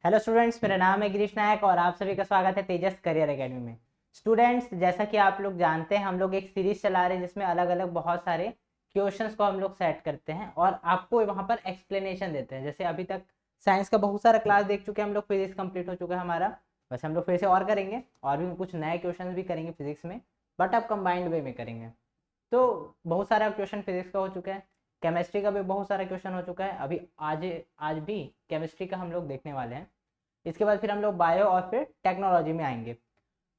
Hello students, मेरा नाम है गिरीश नायक और आप सभी का स्वागत है तेजस करियर एकेडमी में। स्टूडेंट्स, जैसा कि आप लोग जानते हैं, हम लोग एक सीरीज चला रहे हैं जिसमें अलग अलग बहुत सारे क्वेश्चंस को हम लोग सेट करते हैं और आपको वहाँ पर एक्सप्लेनेशन देते हैं। जैसे अभी तक साइंस का बहुत सारा क्लास देख चुके हैं हम लोग, फिजिक्स कंप्लीट हो चुका है हमारा। बस हम लोग फिर से और करेंगे और भी कुछ नए क्वेश्चन भी करेंगे फिजिक्स में, बट अब कंबाइंड वे में करेंगे। तो बहुत सारा क्वेश्चन फिजिक्स का हो चुका है, केमिस्ट्री का भी बहुत सारा क्वेश्चन हो चुका है। अभी आज आज भी केमिस्ट्री का हम लोग देखने वाले हैं। इसके बाद फिर हम लोग बायो और फिर टेक्नोलॉजी में आएंगे।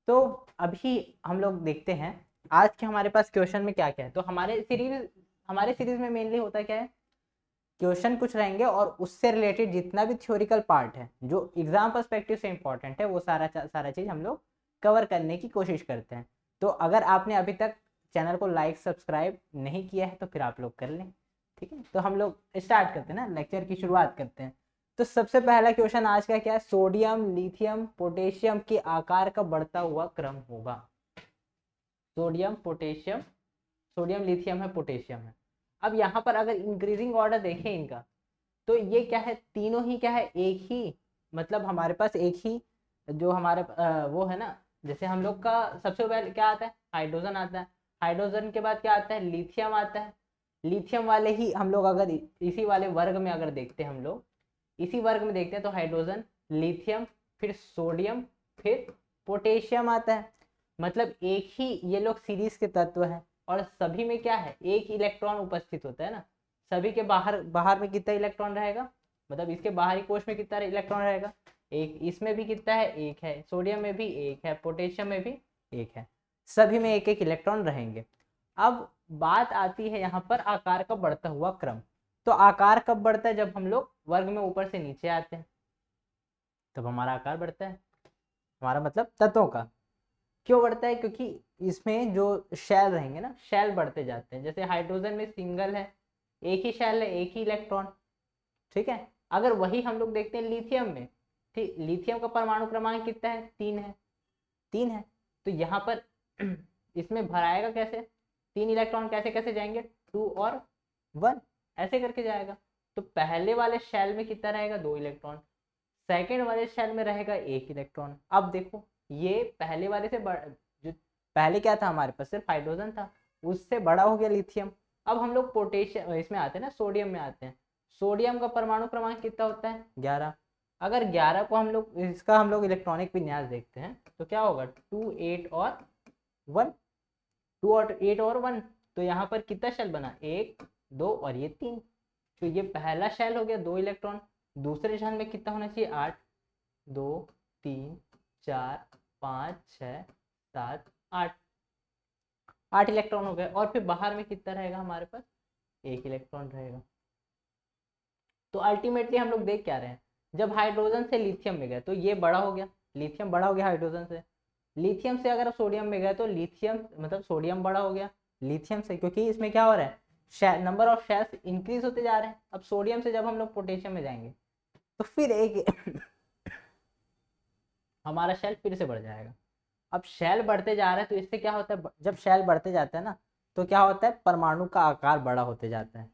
तो अभी हम लोग देखते हैं आज के हमारे पास क्वेश्चन में क्या क्या है। तो हमारे सीरीज में मेनली होता क्या है, क्वेश्चन कुछ रहेंगे और उससे रिलेटेड जितना भी थ्योरिकल पार्ट है जो एग्जाम पर्सपेक्टिव से इंपॉर्टेंट है वो सारा चीज हम लोग कवर करने की कोशिश करते हैं। तो अगर आपने अभी तक चैनल को लाइक सब्सक्राइब नहीं किया है तो फिर आप लोग कर लें, ठीक है। तो हम लोग स्टार्ट करते हैं ना, लेक्चर की शुरुआत करते हैं। तो सबसे पहला क्वेश्चन आज का क्या है, सोडियम लिथियम पोटेशियम के आकार का बढ़ता हुआ क्रम होगा। सोडियम पोटेशियम, सोडियम लिथियम है, पोटेशियम है। अब यहाँ पर अगर इंक्रीजिंग ऑर्डर देखें इनका, तो ये क्या है, तीनों ही क्या है, एक ही, मतलब हमारे पास एक ही जो हमारे वो है ना। जैसे हम लोग का सबसे पहले क्या आता है, हाइड्रोजन आता है। हाइड्रोजन के बाद क्या आता है, लिथियम आता है। लिथियम वाले ही हम लोग अगर इसी वाले वर्ग में अगर देखते हैं, हम लोग इसी वर्ग में देखते हैं तो हाइड्रोजन, लिथियम, फिर सोडियम, फिर पोटेशियम आता है। मतलब एक ही ये लोग सीरीज के तत्व हैं और सभी में क्या है, एक इलेक्ट्रॉन उपस्थित होता है ना। सभी के बाहर बाहर में कितना इलेक्ट्रॉन रहेगा, मतलब इसके बाहरी कोश में कितना इलेक्ट्रॉन रहेगा, एक। इसमें भी कितना है, एक है। सोडियम में भी एक है, पोटेशियम में भी एक है। सभी में एक एक इलेक्ट्रॉन रहेंगे। अब बात आती है यहाँ पर आकार का बढ़ता हुआ क्रम। तो आकार कब बढ़ता है, जब हम लोग वर्ग में ऊपर से नीचे आते हैं तब हमारा आकार बढ़ता है। हमारा मतलब तत्वों का क्यों बढ़ता है, क्योंकि इसमें जो शेल रहेंगे ना, शेल बढ़ते जाते हैं। जैसे हाइड्रोजन में सिंगल है, एक ही शेल है, एक ही इलेक्ट्रॉन, ठीक है। अगर वही हम लोग देखते हैं लिथियम में, ठीक, लिथियम का परमाणु क्रमांक कितना है, 3 है, 3 है। तो यहाँ पर इसमें भराएगा कैसे, 3 इलेक्ट्रॉन कैसे कैसे जाएंगे, 2 और 1 ऐसे करके जाएगा। तो पहले वाले शेल में कितना रहेगा, 2 इलेक्ट्रॉन। सेकेंड वाले शेल में रहेगा 1 इलेक्ट्रॉन। अब देखो, ये पहले वाले से जो पहले क्या था हमारे पास, सिर्फ हाइड्रोजन था, उससे बड़ा हो गया लिथियम। अब हम लोग पोटेशियम इसमें आते हैं ना, सोडियम में आते हैं। सोडियम का परमाणु क्रमांक कितना होता है, 11। अगर 11 को हम लोग इलेक्ट्रॉनिक विन्यास देखते हैं तो क्या होगा, 2 8 और 1, 2 और 8 और 1। तो यहाँ पर कितना शेल बना, 1 2 और ये 3। तो ये पहला शेल हो गया, 2 इलेक्ट्रॉन। दूसरे शेल में कितना होना चाहिए, 8, 2 3 4 5 6 7 8, 8 इलेक्ट्रॉन हो गए। और फिर बाहर में कितना रहेगा हमारे पास, 1 इलेक्ट्रॉन रहेगा। तो अल्टीमेटली हम लोग देख क्या रहे हैं, जब हाइड्रोजन से लिथियम में गए तो ये बड़ा हो गया, लिथियम बड़ा हो गया हाइड्रोजन से। लिथियम से अगर सोडियम में गए तो लिथियम मतलब सोडियम बड़ा हो गया लिथियम से, क्योंकि इसमें क्या हो रहा है, नंबर ऑफ शेल्स इंक्रीज होते जा रहे हैं। अब सोडियम से जब हम लोग पोटेशियम में जाएंगे तो फिर एक हमारा शेल फिर से बढ़ जाएगा। अब शेल बढ़ते जा रहा है तो इससे क्या होता है, जब शेल बढ़ते जाता है ना तो क्या होता है, परमाणु का आकार बड़ा होते जाता है।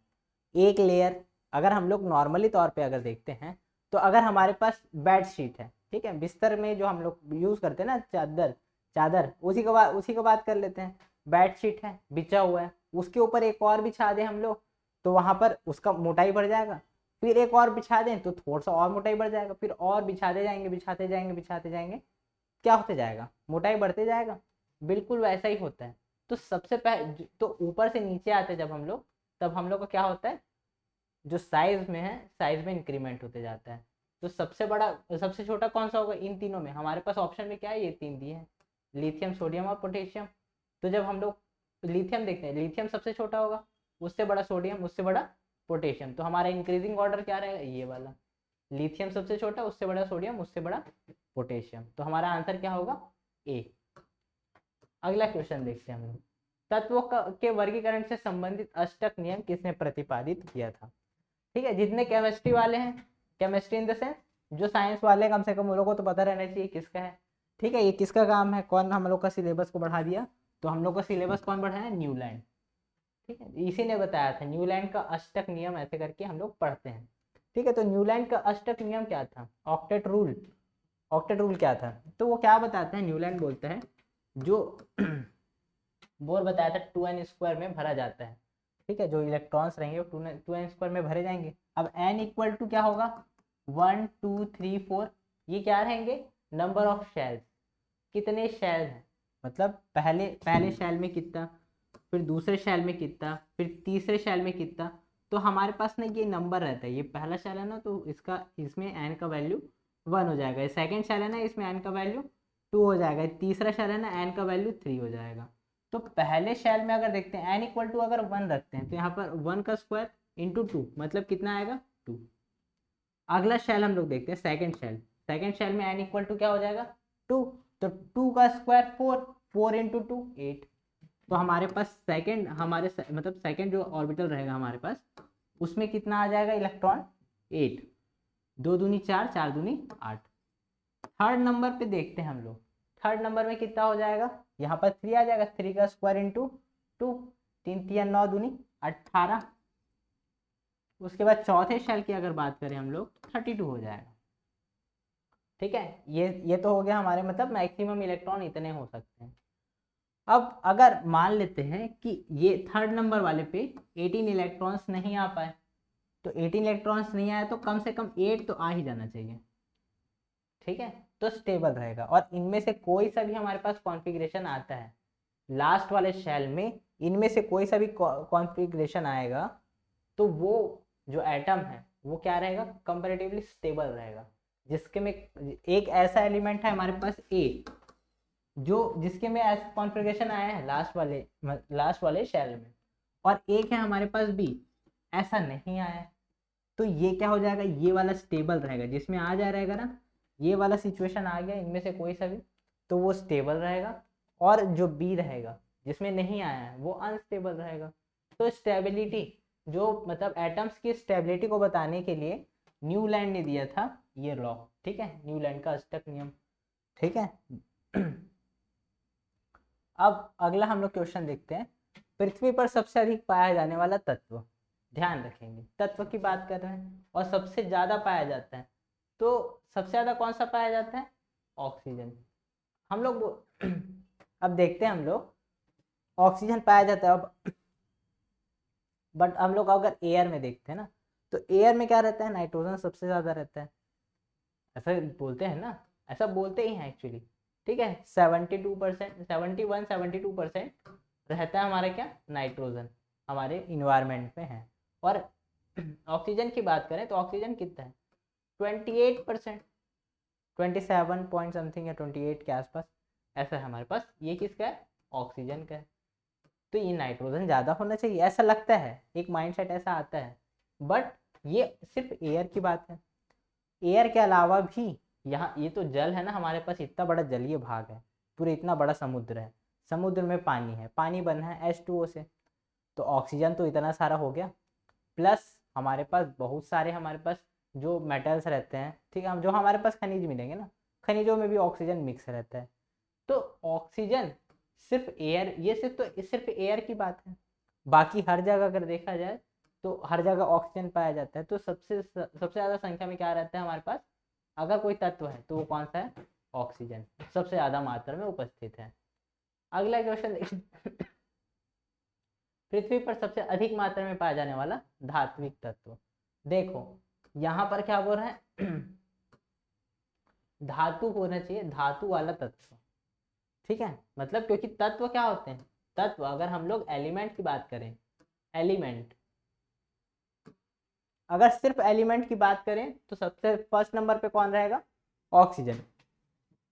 एक लेयर, अगर हम लोग नॉर्मली तौर पे अगर देखते हैं तो अगर हमारे पास बेड शीट है, ठीक है, बिस्तर में जो हम लोग यूज करते हैं ना, चादर, चादर, उसी का बात कर लेते हैं। बेड शीट है, बिछा हुआ है, उसके ऊपर एक और बिछा दें हम लोग तो वहां पर उसका मोटाई बढ़ जाएगा। फिर एक और बिछा दें तो थोड़ा सा और मोटाई बढ़ जाएगा। फिर और बिछाते जाएंगे बिछाते जाएंगे बिछाते जाएंगे, क्या होते जाएगा, मोटाई बढ़ते जाएगा। बिल्कुल वैसा ही होता है। तो सबसे पहले तो ऊपर से नीचे आते जब हम लोग, तब हम लोग का क्या होता है, जो साइज में है, साइज में इंक्रीमेंट होते जाता है। तो सबसे बड़ा सबसे छोटा कौन सा होगा, इन तीनों में हमारे पास ऑप्शन में क्या है, ये 3 दिए हैं, लिथियम सोडियम और पोटेशियम। तो जब हम लोग लिथियम देखते हैं, लिथियम सबसे छोटा होगा, उससे बड़ा सोडियम, उससे बड़ा पोटेशियम। तो हमारा इंक्रीजिंग ऑर्डर क्या रहेगा, ये वाला, लिथियम सबसे छोटा, उससे बड़ा सोडियम, उससे बड़ा पोटेशियम। तो हमारा आंसर क्या होगा, ए। अगला क्वेश्चन देखते हैं हम लोग, तत्वों के वर्गीकरण से संबंधित अष्टक नियम किसने प्रतिपादित किया था। ठीक है, जितने केमिस्ट्री वाले हैं, केमिस्ट्री इन द सेंस जो साइंस वाले, कम से कम उन लोगों को तो पता रहना चाहिए किसका है। ठीक है, ये किसका काम है, कौन हम लोग का सिलेबस को बढ़ा दिया, तो हम लोग का सिलेबस कौन बढ़ाया, न्यूलैंड। ठीक है, इसी ने बताया था, न्यूलैंड का अष्टक नियम ऐसे करके हम लोग पढ़ते हैं। ठीक है। तो न्यूलैंड का अष्टक नियम क्या था? Octet rule. ऑक्टेट रूल क्या था? तो वो क्या बताता है, न्यूलैंड बोलता है जो बोर बताया था 2n² में भरा जाता है। ठीक है, जो इलेक्ट्रॉन्स रहेंगे वो 2n² में भरे जाएंगे। अब n इक्वल टू क्या होगा? 1 2 3 4। ये क्या रहेंगे? Number of shells. कितने शेल हैं, मतलब पहले पहले शेल में कितना, फिर दूसरे शेल में कितना, फिर तीसरे शेल में कितना। तो हमारे पास ना ये नंबर रहता है, ये पहला शेल है ना, तो इसका इसमें n का वैल्यू 1 हो जाएगा। सेकंड शेल है ना, इसमें n का वैल्यू 2 हो जाएगा। तीसरा शेल है ना, n का वैल्यू 3 हो जाएगा। तो पहले शेल में अगर देखते हैं n इक्वल टू अगर 1 रखते हैं तो यहाँ पर 1 का स्क्वायर इंटू 2 मतलब कितना आएगा? 2। अगला शेल हम लोग देखते हैं सेकंड शेल। सेकंड शेल में n इक्वल टू क्या हो जाएगा? 2। तो 2 का स्क्वायर 4, 4 इंटू 2 8। तो हमारे पास सेकंड मतलब सेकंड जो ऑर्बिटल रहेगा हमारे पास, उसमें कितना आ जाएगा इलेक्ट्रॉन? 8। 2 दूनी 4, 4 दूनी 8। थर्ड नंबर पे देखते हैं हम लोग, थर्ड नंबर में कितना हो जाएगा? यहाँ पर 3 आ जाएगा। 3 का स्क्वायर इंटू 2, 3 3 9 दूनी 18। उसके बाद चौथे शेल की अगर बात करें हम लोग, 32 हो जाएगा। ठीक है, ये तो हो गया हमारे, मतलब मैक्सिमम इलेक्ट्रॉन इतने हो सकते हैं। अब अगर मान लेते हैं कि ये थर्ड नंबर वाले पे 18 इलेक्ट्रॉन्स नहीं आ पाए, तो 18 इलेक्ट्रॉन्स नहीं आए तो कम से कम 8 तो आ ही जाना चाहिए। ठीक है, तो स्टेबल रहेगा। और इनमें से कोई सा भी हमारे पास कॉन्फ़िगरेशन आता है लास्ट वाले शेल में, इनमें से कोई सा भी कॉन्फ़िगरेशन आएगा तो वो जो एटम है वो क्या रहेगा? कंपैरेटिवली स्टेबल रहेगा। जिसके में एक ऐसा एलिमेंट है हमारे पास ए, जो जिसके में ऐसा कॉन्फ़िगरेशन आया है लास्ट वाले शेल में, और एक है हमारे पास बी, ऐसा नहीं आया है। तो ये क्या हो जाएगा? ये वाला स्टेबल रहेगा। जिसमें आ जा रहेगा ना, ये वाला सिचुएशन आ गया इनमें से कोई सा भी, तो वो स्टेबल रहेगा। और जो बी रहेगा जिसमें नहीं आया है वो अनस्टेबल रहेगा। तो स्टेबिलिटी, जो मतलब एटम्स की स्टेबिलिटी को बताने के लिए न्यूलैंड ने दिया था ये लॉ। ठीक है, न्यूलैंड का अष्टक नियम। ठीक है। अब अगला हम लोग क्वेश्चन देखते हैं। पृथ्वी पर सबसे अधिक पाया जाने वाला तत्व, ध्यान रखेंगे तत्व की बात कर रहे हैं, और सबसे ज्यादा पाया जाता है। तो सबसे ज्यादा कौन सा पाया जाता है? ऑक्सीजन। हम लोग अब देखते हैं हम लोग, ऑक्सीजन पाया जाता है। अब बट हम लोग अगर एयर में देखते हैं ना, तो एयर में क्या रहता है? नाइट्रोजन सबसे ज्यादा रहता है। ऐसा बोलते हैं ना, ऐसा बोलते ही हैं एक्चुअली। ठीक है, 72%, 71 72% रहता है हमारे क्या? नाइट्रोजन हमारे इन्वायरमेंट में है। और ऑक्सीजन की बात करें तो ऑक्सीजन कितना है? 28%, 27 पॉइंट समथिंग या 28 के आसपास ऐसा है हमारे पास। ये किसका है? ऑक्सीजन का है। तो ये नाइट्रोजन ज़्यादा होना चाहिए ऐसा लगता है, एक माइंडसेट ऐसा आता है। बट ये सिर्फ एयर की बात है। एयर के अलावा भी यहाँ, ये तो जल है ना हमारे पास, इतना बड़ा जलीय भाग है, पूरे इतना बड़ा समुद्र है, समुद्र में पानी है, पानी बना है H2O से। तो ऑक्सीजन तो इतना सारा हो गया, प्लस हमारे पास बहुत सारे हमारे पास जो मेटल्स रहते हैं। ठीक है, हम जो हमारे पास खनिज मिलेंगे ना, खनिजों में भी ऑक्सीजन मिक्स रहता है। तो ऑक्सीजन सिर्फ एयर, ये सिर्फ एयर की बात है। बाकी हर जगह अगर देखा जाए तो हर जगह ऑक्सीजन पाया जाता है। तो सबसे ज़्यादा संख्या में क्या रहता है हमारे पास? अगर कोई तत्व है तो वो कौन सा है? ऑक्सीजन सबसे ज़्यादा मात्रा में उपस्थित है। अगला क्वेश्चन देखिए। पृथ्वी पर सबसे अधिक मात्रा में पाया जाने वाला धात्विक तत्व। देखो यहाँ पर क्या बोल रहे हैं? धातु होना चाहिए, धातु वाला तत्व। ठीक है, मतलब क्योंकि तत्व क्या होते हैं? तत्व, अगर हम लोग एलिमेंट की बात करें, एलिमेंट, अगर सिर्फ एलिमेंट की बात करें तो सबसे फर्स्ट नंबर पे कौन रहेगा? ऑक्सीजन।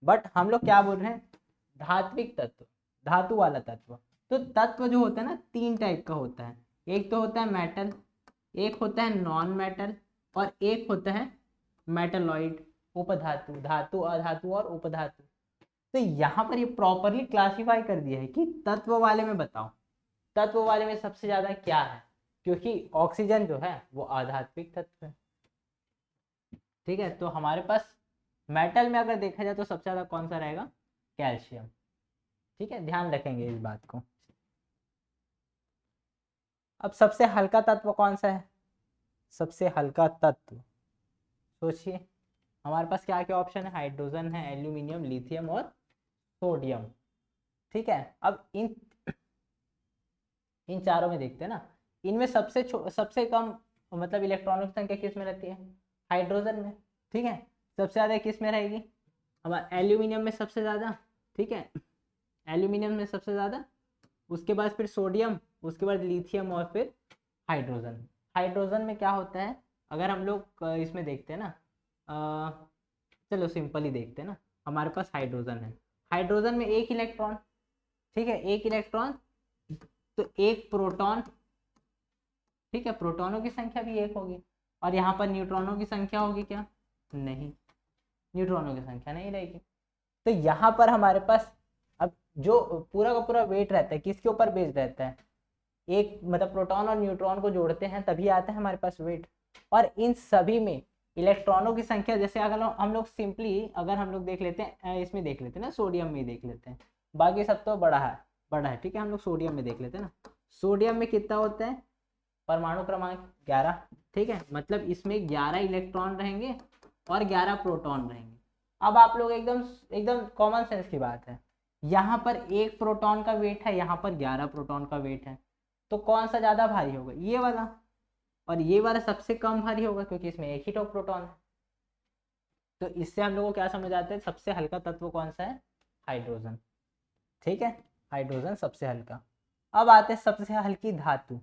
बट हम लोग क्या बोल रहे हैं? धात्विक तत्व, धातु वाला तत्व। तो तत्व जो होता है ना, 3 टाइप का होता है। एक तो होता है मेटल, एक होता है नॉन मेटल, और एक होता है मेटलॉइड, उपधातु, धातु, अधातु और उपधातु। तो यहाँ पर ये प्रॉपरली क्लासिफाई कर दिया है कि तत्व वाले में बताओ, तत्व वाले में सबसे ज्यादा क्या है, क्योंकि ऑक्सीजन जो है वो आधात्मिक तत्व है। ठीक है, तो हमारे पास मेटल में अगर देखा जाए तो सबसे ज्यादा कौन सा रहेगा? कैल्शियम। ठीक है, ध्यान रखेंगे इस बात को। अब सबसे हल्का तत्व कौन सा है? सबसे हल्का तत्व सोचिए हमारे पास क्या क्या ऑप्शन है, हाइड्रोजन है, एल्यूमिनियम, लिथियम और सोडियम। ठीक है, अब इन चारों में देखते हैं ना, इनमें सबसे कम मतलब इलेक्ट्रॉनों की संख्या किस में रहती है, हाइड्रोजन में। ठीक है, सबसे ज़्यादा किस में रहेगी, हमारा एल्यूमिनियम में सबसे ज़्यादा। ठीक है, एल्यूमिनियम में सबसे ज़्यादा, उसके बाद फिर सोडियम, उसके बाद लिथियम और फिर हाइड्रोजन। हाइड्रोजन में क्या होता है, अगर हम लोग इसमें देखते हैं ना, चलो सिंपल ही देखते हैं ना, हमारे पास हाइड्रोजन है, हाइड्रोजन में एक इलेक्ट्रॉन। ठीक है, एक इलेक्ट्रॉन तो एक प्रोटॉन। ठीक है, प्रोटॉनों की संख्या भी एक होगी, और यहाँ पर न्यूट्रॉनों की संख्या होगी क्या, नहीं, न्यूट्रॉनों की संख्या नहीं रहेगी। तो यहाँ पर हमारे पास अब जो पूरा का पूरा वेट रहता है किसके ऊपर बेस्ड रहता है, एक मतलब प्रोटॉन और न्यूट्रॉन को जोड़ते हैं तभी आता है हमारे पास वेट। और इन सभी में इलेक्ट्रॉनों की संख्या, जैसे अगर हम लोग सिंपली अगर हम लोग देख लेते हैं, इसमें देख लेते हैं ना, सोडियम में देख लेते हैं, बाकी सब तो बड़ा है। ठीक है, हम लोग सोडियम में देख लेते हैं ना, सोडियम में कितना होता है, परमाणु क्रमांक 11। ठीक है, मतलब इसमें 11 इलेक्ट्रॉन रहेंगे और 11 प्रोटॉन रहेंगे। अब आप लोग एकदम एकदम कॉमन सेंस की बात है, यहाँ पर एक प्रोटॉन का वेट है, यहाँ पर 11 प्रोटॉन का वेट है, तो कौन सा ज़्यादा भारी होगा, ये वाला, और ये वाला सबसे कम भारी होगा क्योंकि इसमें एक ही तो प्रोटॉन है। तो इससे हम लोग को क्या समझ आता है, सबसे हल्का तत्व कौन सा है, हाइड्रोजन। ठीक है, हाइड्रोजन सबसे हल्का। अब आते हैं सबसे हल्की धातु।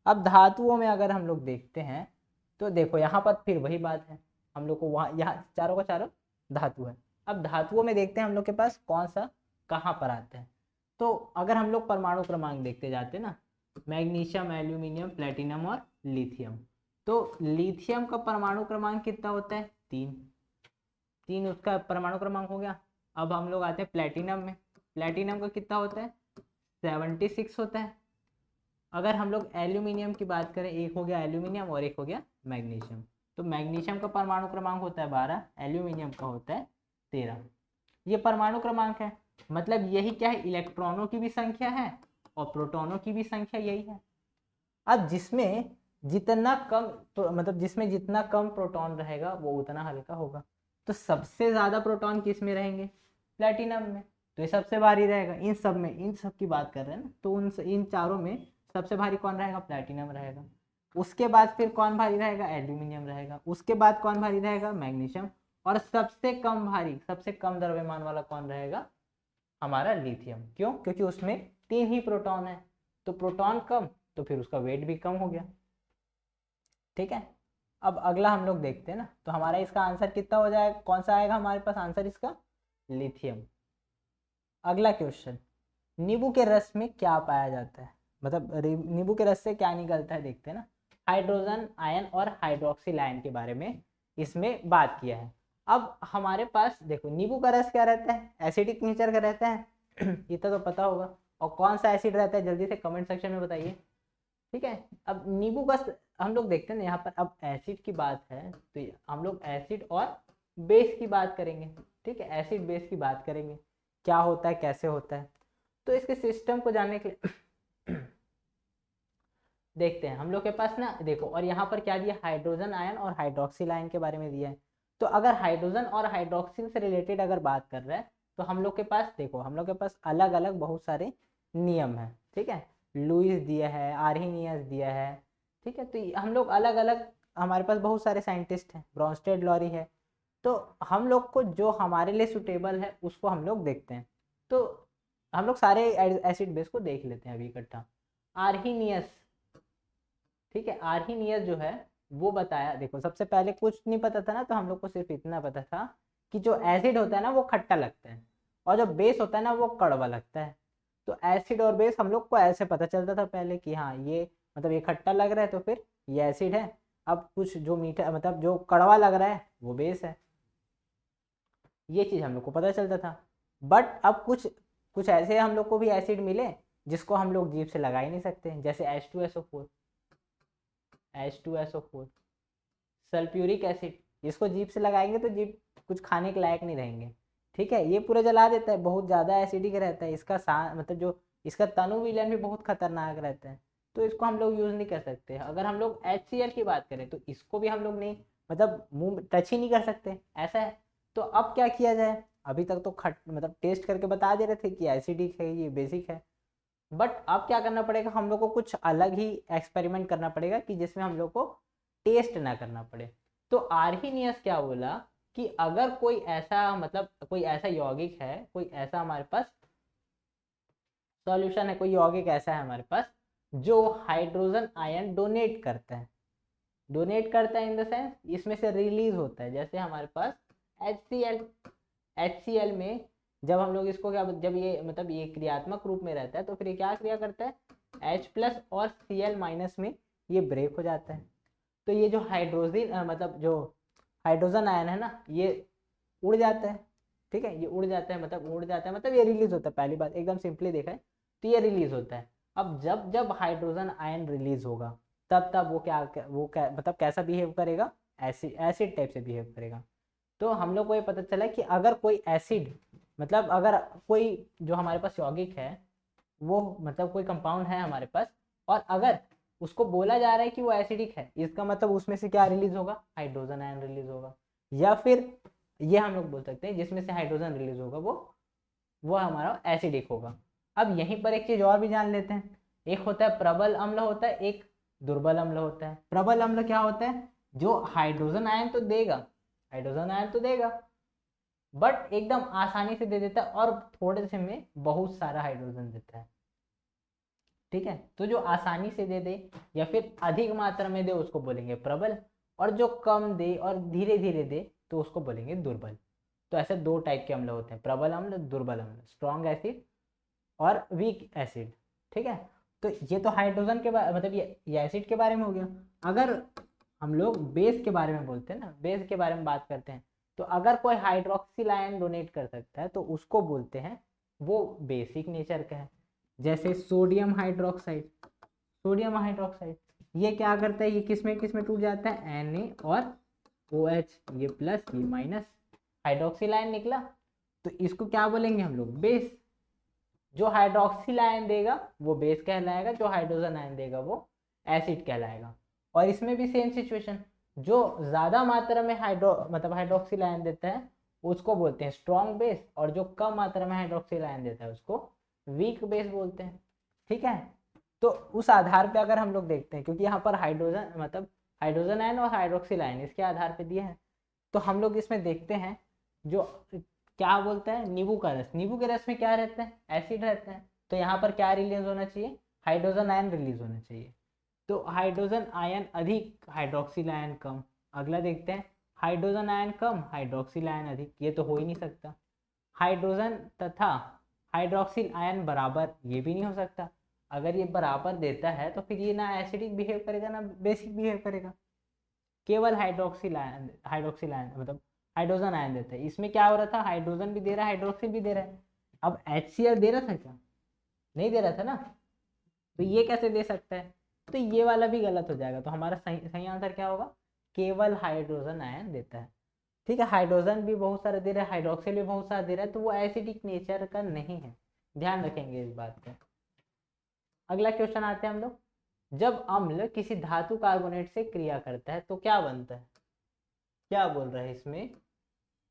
अब धातुओं में अगर हम लोग देखते हैं तो देखो यहाँ पर फिर वही बात है, हम लोग को वहाँ यहाँ चारों का चारों धातु है। अब धातुओं में देखते हैं हम लोग के पास कौन सा कहाँ पर आता है। तो अगर हम लोग परमाणु क्रमांक देखते जाते हैं ना, मैग्नीशियम, एल्यूमिनियम, प्लेटिनम और लिथियम, तो लिथियम का परमाणु क्रमांक कितना होता है, 3 उसका परमाणु क्रमांक हो गया। अब हम लोग आते हैं प्लेटिनम में, प्लेटिनम का कितना होता है, 76 होता है। अगर हम लोग एल्यूमिनियम की बात करें, एक हो गया एल्यूमिनियम और एक हो गया मैग्नीशियम, तो मैग्नीशियम का परमाणु क्रमांक होता है 12, एल्यूमिनियम का होता है 13। ये परमाणु क्रमांक है, मतलब यही क्या है, इलेक्ट्रॉनों की भी संख्या है और प्रोटॉनों की भी संख्या यही है। अब जिसमें जितना कम मतलब जिसमें जितना कम प्रोटॉन रहेगा वो उतना हल्का होगा। तो सबसे ज़्यादा प्रोटॉन किस में रहेंगे, प्लेटिनम में, तो ये सबसे भारी रहेगा। इन सब में, इन सब की बात कर रहे हैं ना, तो इन चारों में सबसे भारी कौन रहेगा, प्लेटिनम रहेगा। उसके बाद फिर कौन भारी रहेगा, एल्यूमिनियम रहेगा। उसके बाद कौन भारी रहेगा, मैग्नीशियम। और सबसे कम भारी, सबसे कम द्रव्यमान वाला कौन रहेगा, हमारा लिथियम। क्यों, क्योंकि उसमें 3 ही प्रोटॉन है, तो प्रोटॉन कम तो फिर उसका वेट भी कम हो गया। ठीक है, अब अगला हम लोग देखते हैं ना, तो हमारा इसका आंसर कितना हो जाएगा, कौन सा आएगा हमारे पास आंसर इसका, लिथियम। अगला क्वेश्चन, नींबू के रस में क्या पाया जाता है, मतलब नींबू के रस से क्या निकलता है, देखते हैं ना। हाइड्रोजन आयन और हाइड्रोक्सिल आयन के बारे में इसमें बात किया है। अब हमारे पास देखो, नींबू का रस क्या रहता है, एसिडिक नेचर का रहता है इतना तो पता होगा। और कौन सा एसिड रहता है, जल्दी से कमेंट सेक्शन में बताइए। ठीक है, अब नींबू का हम लोग देखते हैं ना, यहाँ पर अब एसिड की बात है तो हम लोग एसिड और बेस की बात करेंगे। ठीक है, एसिड बेस की बात करेंगे, क्या होता है, कैसे होता है। तो इसके सिस्टम को जानने के लिए देखते हैं हम लोग के पास ना, देखो, और यहाँ पर क्या दिया, हाइड्रोजन आयन और हाइड्रोक्सिल आयन के बारे में दिया है। तो अगर हाइड्रोजन और हाइड्रोक्सिल से रिलेटेड अगर बात कर रहे हैं तो हम लोग के पास देखो, हम लोग के पास अलग अलग बहुत सारे नियम है। ठीक है, लुईस दिया है, आर्हीनियस दिया है। ठीक है, तो हम लोग अलग अलग, हमारे पास बहुत सारे साइंटिस्ट हैं, ब्रॉन्स्टेड लॉरी है। तो हम लोग को जो हमारे लिए सुटेबल है उसको हम लोग देखते हैं। तो हम लोग सारे एसिड बेस को देख लेते हैं अभी इकट्ठा। आर्हीनियस, ठीक है, आर्हीनियस जो है वो बताया, देखो सबसे पहले कुछ नहीं पता था ना, तो हम लोग को सिर्फ इतना पता था कि जो एसिड होता है ना वो खट्टा लगता है और जो बेस होता है ना वो कड़वा लगता है। तो एसिड और बेस हम लोग को ऐसे पता चलता था पहले कि हाँ ये मतलब ये खट्टा लग रहा है तो फिर ये एसिड है। अब कुछ जो मीठा मतलब जो कड़वा लग रहा है वो बेस है, ये चीज़ हम लोग को पता चलता था। बट अब कुछ कुछ ऐसे हम लोग को भी एसिड मिले जिसको हम लोग जीभ से लगा ही नहीं सकते, जैसे H2SO4, H2SO4, सल्फ्यूरिक एसिड, इसको जीभ से लगाएंगे तो जीभ कुछ खाने के लायक नहीं रहेंगे। ठीक है, ये पूरा जला देता है, बहुत ज़्यादा एसिडिक रहता है, इसका मतलब जो इसका तनु विलयन भी बहुत खतरनाक रहता है, तो इसको हम लोग यूज़ नहीं कर सकते। अगर हम लोग HCl की बात करें तो इसको भी हम लोग नहीं मतलब मुंह टच ही नहीं कर सकते, ऐसा है। तो अब क्या किया जाए, अभी तक तो खट मतलब टेस्ट करके बता दे रहे थे कि एसिडिक है, ये बेसिक है, बट अब क्या करना पड़ेगा, हम लोग को कुछ अलग ही एक्सपेरिमेंट करना पड़ेगा कि जिसमें हम लोग को टेस्ट ना करना पड़े। तो आर्हीनियस क्या बोला कि अगर कोई ऐसा मतलब कोई ऐसा यौगिक है, कोई ऐसा हमारे पास सॉल्यूशन है, कोई यौगिक ऐसा है हमारे पास जो हाइड्रोजन आयन डोनेट करता है, डोनेट करता है इन द सेंस इसमें से रिलीज होता है। जैसे हमारे पास HCl, HCl में जब हम लोग इसको क्या, जब ये मतलब ये क्रियात्मक रूप में रहता है तो फिर ये क्या क्रिया करता है, H+ और Cl- में ये ब्रेक हो जाता है। तो ये जो हाइड्रोजन मतलब जो हाइड्रोजन आयन है ना, ये उड़ जाता है, ठीक है, ये उड़ जाता है, मतलब उड़ जाता है मतलब ये रिलीज होता है। पहली बात एकदम सिंपली देखा है तो ये रिलीज होता है। अब जब जब हाइड्रोजन आयन रिलीज होगा तब तब वो क्या मतलब कैसा बिहेव करेगा, एसिड टाइप से बिहेव करेगा। तो हम लोग को ये पता चला कि अगर कोई एसिड मतलब अगर कोई जो हमारे पास यौगिक है वो मतलब कोई कंपाउंड है हमारे पास, और अगर उसको बोला जा रहा है कि वो एसिडिक है, इसका मतलब उसमें से क्या रिलीज होगा, हाइड्रोजन आयन रिलीज होगा। या फिर ये हम लोग बोल सकते हैं जिसमें से हाइड्रोजन रिलीज होगा वो हमारा एसिडिक होगा। अब यहीं पर एक चीज और भी जान लेते हैं, एक होता है प्रबल अम्ल होता है, एक दुर्बल अम्ल होता है। प्रबल अम्ल क्या होता है, जो हाइड्रोजन आयन तो देगा, हाइड्रोजन आयन तो देगा बट एकदम आसानी से दे देता है और थोड़े से में बहुत सारा हाइड्रोजन देता है, ठीक है। तो जो आसानी से दे दे या फिर अधिक मात्रा में दे उसको बोलेंगे प्रबल, और जो कम दे और धीरे धीरे दे तो उसको बोलेंगे दुर्बल। तो ऐसे दो टाइप के अम्ल होते हैं, प्रबल अम्ल, दुर्बल अम्ल, स्ट्रॉन्ग एसिड और वीक एसिड, ठीक है। तो ये तो हाइड्रोजन के बारे मतलब ये एसिड के बारे में हो गया। अगर हम लोग बेस के बारे में बोलते हैं ना, बेस के बारे में बात करते हैं, तो अगर कोई हाइड्रोक्सिल आयन डोनेट कर सकता है तो उसको बोलते हैं वो बेसिक नेचर का है। जैसे सोडियम हाइड्रोक्साइड, सोडियम हाइड्रोक्साइड ये क्या करता है, ये किस में टूट जाता है, Na और OH, ये प्लस ये माइनस, हाइड्रोक्सिल आयन निकला। तो इसको क्या बोलेंगे हम लोग, बेस। जो हाइड्रोक्सिल आयन देगा वो बेस कहलाएगा, जो हाइड्रोजन आयन देगा वो एसिड कहलाएगा। और इसमें भी सेम सिचुएशन, जो ज्यादा मात्रा में हाइड्रोक्सिल आयन देता है उसको बोलते हैं स्ट्रॉन्ग बेस, और जो कम मात्रा में हाइड्रोक्सिल आयन देता है उसको वीक बेस बोलते हैं, ठीक है। तो उस आधार पे अगर हम लोग देखते हैं, क्योंकि यहाँ पर हाइड्रोजन आयन और हाइड्रोक्सिल आयन इसके आधार पे दिए हैं, तो हम लोग इसमें देखते हैं जो क्या बोलता है, नींबू का रस, नींबू के रस में क्या रहता है, एसिड रहता है। तो यहाँ पर क्या रिलीज होना चाहिए, हाइड्रोजन आयन रिलीज होना चाहिए। तो हाइड्रोजन आयन अधिक, हाइड्रोक्सिल आयन कम। अगला देखते हैं, हाइड्रोजन आयन कम, हाइड्रोक्सिल आयन अधिक, ये तो हो ही नहीं सकता। हाइड्रोजन तथा हाइड्रोक्सिल आयन बराबर, ये भी नहीं हो सकता। अगर ये बराबर देता है तो फिर ये ना एसिडिक बिहेव करेगा ना बेसिक बिहेव करेगा। केवल हाइड्रोक्सिल आयन मतलब हाइड्रोजन आयन देता है। इसमें क्या हो रहा था, हाइड्रोजन भी दे रहा है हाइड्रोक्सिल भी दे रहा है। अब HCl दे रहा था क्या, नहीं दे रहा था ना, तो ये कैसे दे सकता है, तो ये वाला भी गलत हो जाएगा। तो हमारा सही सही आंसर क्या होगा, केवल हाइड्रोजन आयन देता है, ठीक है। हाइड्रोजन भी बहुत सारा दे रहा है, हाइड्रोक्सिल भी बहुत सारा दे रहा है, तो वो एसिडिक नेचर का नहीं है, ध्यान रखेंगे इस बात का। अगला क्वेश्चन आते हैं हम लोग, जब अम्ल किसी धातु कार्बोनेट से क्रिया करता है तो क्या बनता है, क्या बोल रहे हैं इसमें,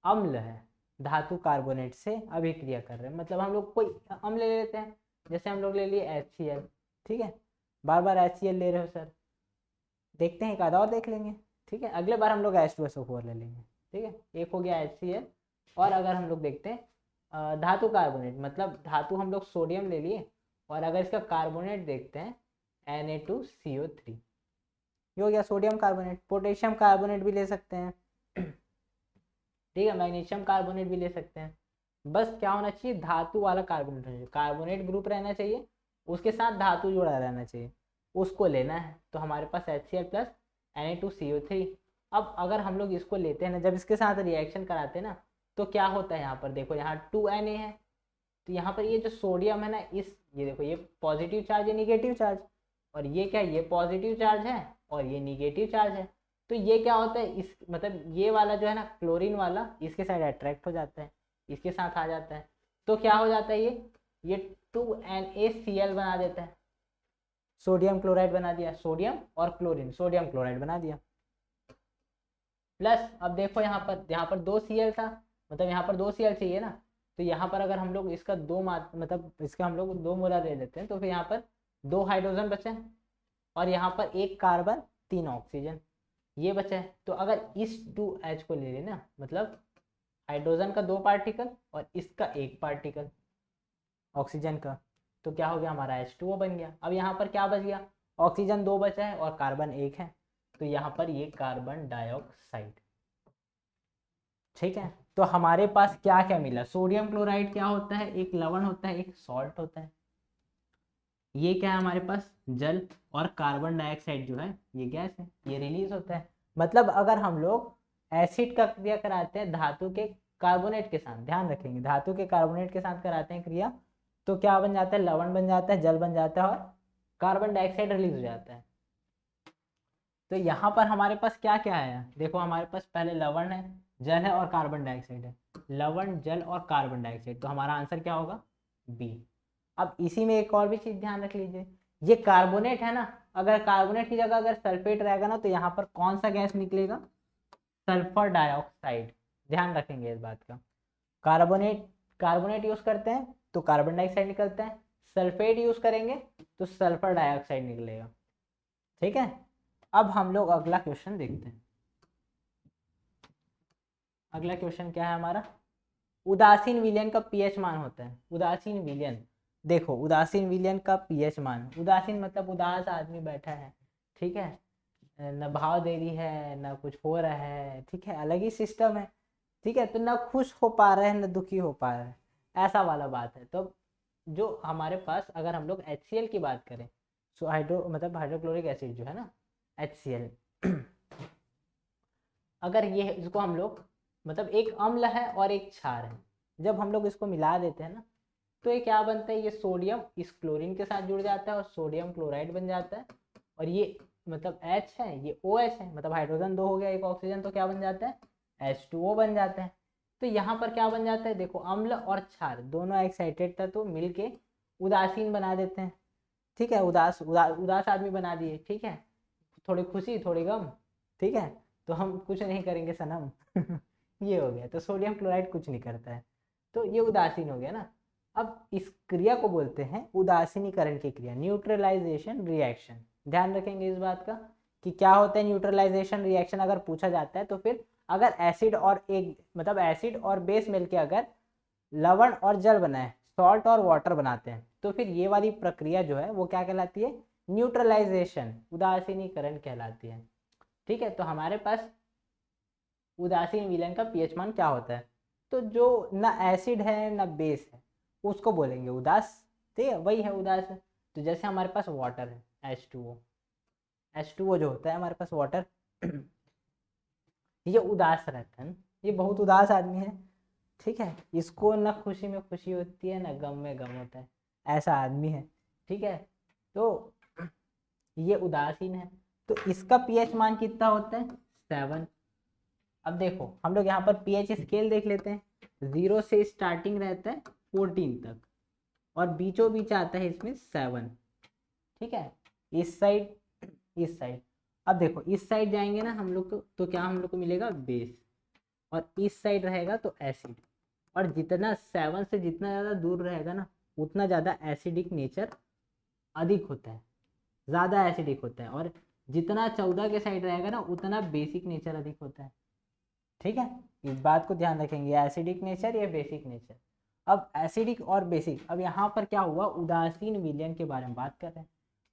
अम्ल है, धातु कार्बोनेट से अभिक्रिया कर रहे हैं, मतलब हम लोग कोई अम्ल ले लेते हैं, जैसे हम लोग ले लिए HCl, ठीक है। बार बार HCl ले रहे हो सर, देखते हैं एक आधा और देख लेंगे, ठीक है। अगले बार हम लोग H2SO4 ले लेंगे, ठीक है। एक हो गया HCl, और अगर हम लोग देखते हैं धातु कार्बोनेट, मतलब धातु हम लोग सोडियम ले लिए, और अगर इसका कार्बोनेट देखते हैं Na2CO3, ये हो गया सोडियम कार्बोनेट। पोटेशियम कार्बोनेट भी ले सकते हैं, ठीक है, मैग्नीशियम कार्बोनेट भी ले सकते हैं। बस क्या होना चाहिए, धातु वाला कार्बोनेट होना चाहिए, कार्बोनेट ग्रुप रहना चाहिए, उसके साथ धातु जुड़ा रहना चाहिए, उसको लेना है। तो हमारे पास HCl प्लस Na2CO3। अब अगर हम लोग इसको लेते हैं ना, जब इसके साथ रिएक्शन कराते हैं ना, तो क्या होता है, यहाँ पर देखो यहाँ 2Na है, तो यहाँ पर ये जो सोडियम है ना, ये देखो ये पॉजिटिव चार्ज है निगेटिव चार्ज, और ये क्या, ये पॉजिटिव चार्ज है और ये निगेटिव चार्ज है। तो ये क्या होता है, इस मतलब ये वाला जो है ना क्लोरीन वाला इसके साइड अट्रैक्ट हो जाता है, इसके साथ आ जाता है, तो क्या हो जाता है, ये 2NaCl बना देता है, सोडियम क्लोराइड बना दिया, सोडियम और क्लोरीन सोडियम क्लोराइड बना दिया। प्लस अब देखो यहाँ पर 2 Cl था, मतलब यहाँ पर 2 Cl चाहिए ना, तो यहाँ पर अगर हम लोग इसका मतलब इसका हम लोग 2 मोलर ले लेते हैं तो फिर यहाँ पर 2 हाइड्रोजन बचे और यहाँ पर 1 कार्बन 3 ऑक्सीजन ये बचा है। तो अगर इस 2H को ले लेना, मतलब हाइड्रोजन का 2 पार्टिकल और इसका 1 पार्टिकल ऑक्सीजन का, तो क्या हो गया हमारा H2O बन गया। अब यहाँ पर क्या बच गया, ऑक्सीजन 2 बचा है और कार्बन 1 है, तो यहाँ पर ये कार्बन डाइऑक्साइड। ठीक है, तो हमारे पास क्या क्या मिला, सोडियम क्लोराइड क्या होता है, एक लवण होता है, एक सॉल्ट होता है। ये क्या है हमारे पास, जल, और कार्बन डाइऑक्साइड जो है ये गैस है, ये रिलीज होता है। मतलब अगर हम लोग एसिड का क्रिया कराते हैं धातु के कार्बोनेट के साथ, ध्यान रखेंगे धातु के कार्बोनेट के साथ कराते हैं क्रिया, तो क्या बन जाता है, लवण बन जाता है, जल बन जाता है और कार्बन डाइऑक्साइड रिलीज हो जाता है। तो यहाँ पर हमारे पास क्या क्या है, देखो हमारे पास पहले लवण है, जल है और कार्बन डाइऑक्साइड है, लवण जल और कार्बन डाइऑक्साइड, तो हमारा आंसर क्या होगा, बी। अब इसी में एक और भी चीज ध्यान रख लीजिए, ये कार्बोनेट है ना, अगर कार्बोनेट की जगह अगर सल्फेट रहेगा ना तो यहाँ पर कौन सा गैस निकलेगा, सल्फर डाइऑक्साइड। ध्यान रखेंगे इस बात का, कार्बोनेट कार्बोनेट यूज करते हैं तो कार्बन डाइऑक्साइड निकलता है, सल्फेट यूज करेंगे तो सल्फर डाइऑक्साइड निकलेगा। ठीक है, अब हम लोग अगला क्वेश्चन देखते हैं। अगला क्वेश्चन क्या है हमारा, उदासीन विलयन का पीएच मान होता है, उदासीन विलयन, देखो उदासीन विलयन का पीएच मान, उदासीन मतलब उदास आदमी बैठा है, ठीक है, न भाव दे रही है न कुछ हो रहा है, ठीक है, अलग ही सिस्टम है, ठीक है, तो न खुश हो पा रहे हैं न दुखी हो पा रहे हैं, ऐसा वाला बात है। तो जो हमारे पास अगर हम लोग HCl की बात करें, सो मतलब हाइड्रोक्लोरिक एसिड जो है ना, HCl, अगर ये इसको हम लोग मतलब एक अम्ल है और एक क्षार है, जब हम लोग इसको मिला देते हैं ना तो ये क्या बनता है, ये सोडियम इस क्लोरीन के साथ जुड़ जाता है और सोडियम क्लोराइड बन जाता है, और ये मतलब H है, ये OH है, मतलब हाइड्रोजन 2 हो गया, एक ऑक्सीजन, तो क्या बन जाता है, H2O बन जाता है। तो यहाँ पर क्या बन जाता है, देखो अम्ल और क्षार दोनों एक्साइटेड था तो मिलके उदासीन बना देते हैं। ठीक है, उदास आदमी बना दिए, ठीक है, थोड़ी खुशी थोड़ी गम, ठीक है, तो हम कुछ नहीं करेंगे सनम ये हो गया, तो सोडियम क्लोराइड कुछ नहीं करता है, तो ये उदासीन हो गया ना। अब इस क्रिया को बोलते हैं उदासीनीकरण की क्रिया, न्यूट्रलाइजेशन रिएक्शन। ध्यान रखेंगे इस बात का कि क्या होता है न्यूट्रलाइजेशन रिएक्शन, अगर पूछा जाता है तो फिर अगर एसिड और एक मतलब एसिड और बेस मिलके अगर लवण और जल बनाए, सॉल्ट और वाटर बनाते हैं, तो फिर ये वाली प्रक्रिया जो है वो क्या कहलाती है, न्यूट्रलाइजेशन, उदासीनीकरण कहलाती है। ठीक है, तो हमारे पास उदासीन विलयन का पीएच मान क्या होता है, तो जो ना एसिड है ना बेस है उसको बोलेंगे उदास, ठीक है, वही है उदास। तो जैसे हमारे पास वाटर है H2O जो होता है हमारे पास वाटर ये उदास रहता है ना, ये बहुत उदास आदमी है, ठीक है, इसको ना खुशी में खुशी होती है ना गम में गम होता है, ऐसा आदमी है, ठीक है, तो ये उदासीन है, तो इसका पीएच मान कितना होता है, 7। अब देखो हम लोग यहाँ पर पीएच स्केल देख लेते हैं, 0 से स्टार्टिंग रहता है 14 तक और बीचों बीच आता है इसमें 7, ठीक है, इस साइड इस साइड। अब देखो इस साइड जाएंगे ना हम लोग तो क्या हम लोग को मिलेगा बेस, और इस साइड रहेगा तो एसिड, और जितना 7 से जितना ज़्यादा दूर रहेगा ना उतना ज़्यादा एसिडिक नेचर अधिक होता है, ज़्यादा एसिडिक होता है, और जितना 14 के साइड रहेगा ना उतना बेसिक नेचर अधिक होता है। ठीक है, इस बात को ध्यान रखेंगे, एसिडिक नेचर या बेसिक नेचर। अब एसिडिक और बेसिक, अब यहाँ पर क्या हुआ, उदासीन विलयन के बारे में बात कर रहे हैं,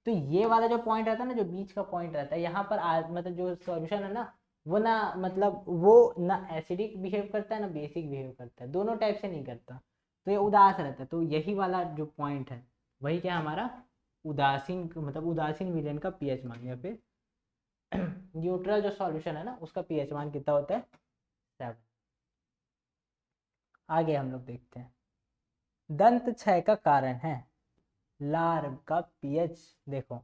तो ये वाला जो पॉइंट रहता है ना, जो बीच का पॉइंट रहता है यहाँ पर मतलब जो सॉल्यूशन है ना वो ना मतलब वो ना एसिडिक बिहेव करता है ना बेसिक बिहेव करता है, दोनों टाइप से नहीं करता, तो ये उदास रहता है। तो यही वाला जो पॉइंट है वही क्या हमारा उदासीन, मतलब उदासीन विलयन का पीएच मान, या फिर न्यूट्रल जो सॉल्यूशन है ना उसका पीएच मान कितना होता है, 7। आगे हम लोग देखते हैं, दंत क्षय का कारण है, लार्व का पीएच, देखो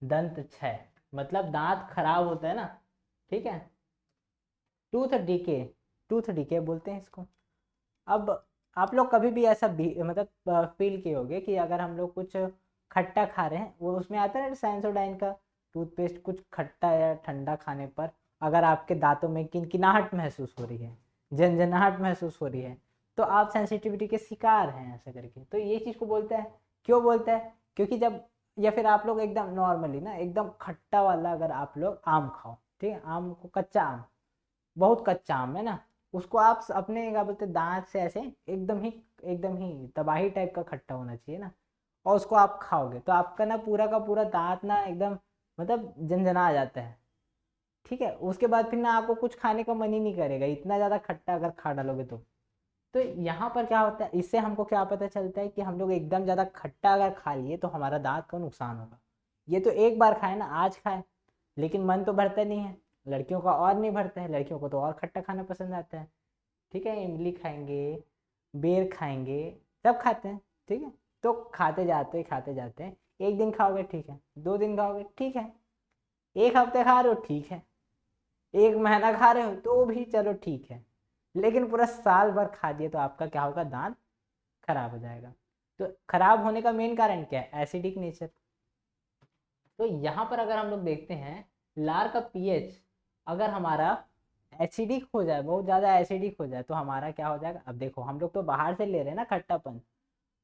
दंत क्षय मतलब दांत खराब होता है ना, ठीक है, टूथ डीके बोलते हैं इसको। अब आप लोग कभी भी ऐसा भी मतलब फील किए होंगे कि अगर हम लोग कुछ खट्टा खा रहे हैं, वो उसमें आता है ना सेंसोडाइन का टूथपेस्ट, कुछ खट्टा या ठंडा खाने पर अगर आपके दांतों में किनकिनाहट महसूस हो रही है, झंझनाहट महसूस हो रही है, तो आप सेंसिटिविटी के शिकार हैं ऐसा करके। तो ये चीज़ को बोलते हैं, क्यों बोलते हैं, क्योंकि जब, या फिर आप लोग एकदम नॉर्मली ना एकदम खट्टा वाला अगर आप लोग आम खाओ, ठीक है, आम को, कच्चा आम, बहुत कच्चा आम है ना, उसको आप अपने क्या बोलते हैं दांत से ऐसे एकदम ही तबाही टाइप का खट्टा होना चाहिए ना, और उसको आप खाओगे तो आपका ना पूरा का पूरा दांत ना एकदम मतलब झंझना आ जाता है, ठीक है। उसके बाद फिर ना आपको कुछ खाने का मन ही नहीं करेगा, इतना ज़्यादा खट्टा अगर खा डालोगे तो यहाँ पर क्या होता है, इससे हमको क्या पता चलता है कि हम लोग एकदम ज़्यादा खट्टा अगर खा लिए तो हमारा दांत का नुकसान होगा। ये तो एक बार खाए ना, आज खाए, लेकिन मन तो भरता नहीं है, लड़कियों का और नहीं भरता है, लड़कियों को तो और खट्टा खाना पसंद आता है, ठीक है, इमली खाएंगे, बेर खाएंगे, सब खाते हैं, ठीक है। तो खाते जाते हैं, एक दिन खाओगे ठीक है, 2 दिन खाओगे ठीक है, एक हफ्ते खा रहे हो ठीक है, 1 महीना खा रहे हो तो भी चलो ठीक है, लेकिन पूरा साल भर खा दिए तो आपका क्या होगा, दांत खराब हो जाएगा। तो खराब होने का मेन कारण क्या है, एसिडिक नेचर। तो यहाँ पर अगर हम लोग देखते हैं लार का पीएच अगर हमारा एसिडिक हो जाए, बहुत ज़्यादा एसिडिक हो जाए, तो हमारा क्या हो जाएगा। अब देखो हम लोग तो बाहर से ले रहे हैं ना खट्टापन,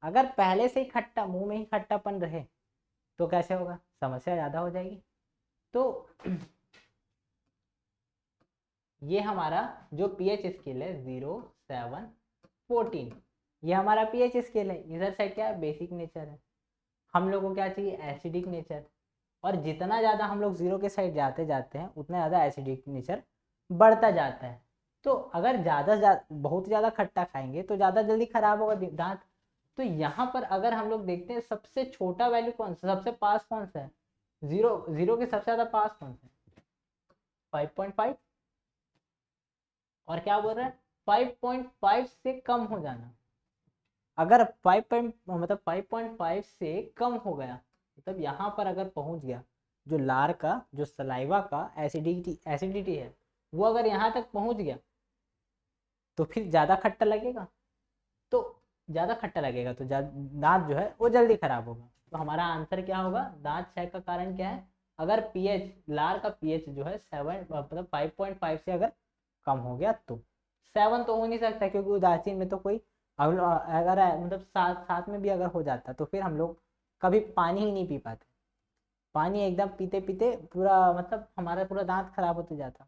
अगर पहले से ही खट्टा, मुंह में ही खट्टापन रहे तो कैसे होगा, समस्या ज़्यादा हो जाएगी। तो ये हमारा जो पीएच स्केल है 0, 7, 14, ये हमारा पीएच स्केल है। इधर साइड क्या है, बेसिक नेचर है, हम लोग को क्या चाहिए, एसिडिक नेचर। और जितना ज़्यादा हम लोग 0 के साइड जाते जाते हैं उतना ज़्यादा एसिडिक नेचर बढ़ता जाता है। तो अगर बहुत ज़्यादा खट्टा खाएंगे तो ज़्यादा जल्दी खराब होगा दांत। तो यहाँ पर अगर हम लोग देखते हैं सबसे छोटा वैल्यू कौन सा, सबसे पास कौन सा है, 0 के सबसे ज़्यादा पास कौन सा है, 5.5, और क्या बोल रहा है 5.5 से कम हो जाना। अगर 5.5 से कम हो गया, मतलब यहाँ पर अगर पहुँच गया, जो लार का, जो सलाइवा का एसिडिटी है वो अगर यहाँ तक पहुँच गया तो फिर ज़्यादा खट्टा लगेगा, तो ज़्यादा खट्टा लगेगा तो दांत जो है वो जल्दी खराब होगा। तो हमारा आंसर क्या होगा, दांत क्षय का कारण क्या है, अगर पीएच, लार का पीएच जो है 7 मतलब 5.5 से अगर कम हो गया तो। 7 तो हो नहीं सकता क्योंकि उदासीन में तो कोई, अगर मतलब साथ में भी अगर हो जाता तो फिर हम लोग कभी पानी ही नहीं पी पाते, पानी एकदम पीते पीते पूरा मतलब हमारा पूरा दांत खराब होते जाता,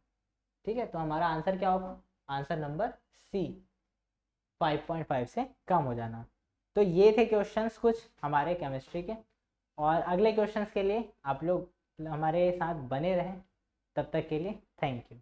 ठीक है। तो हमारा आंसर क्या होगा, आंसर नंबर सी, 5.5 से कम हो जाना। तो ये थे क्वेश्चंस कुछ हमारे केमिस्ट्री के, और अगले क्वेश्चंस के लिए आप लोग हमारे साथ बने रहें, तब तक के लिए थैंक यू।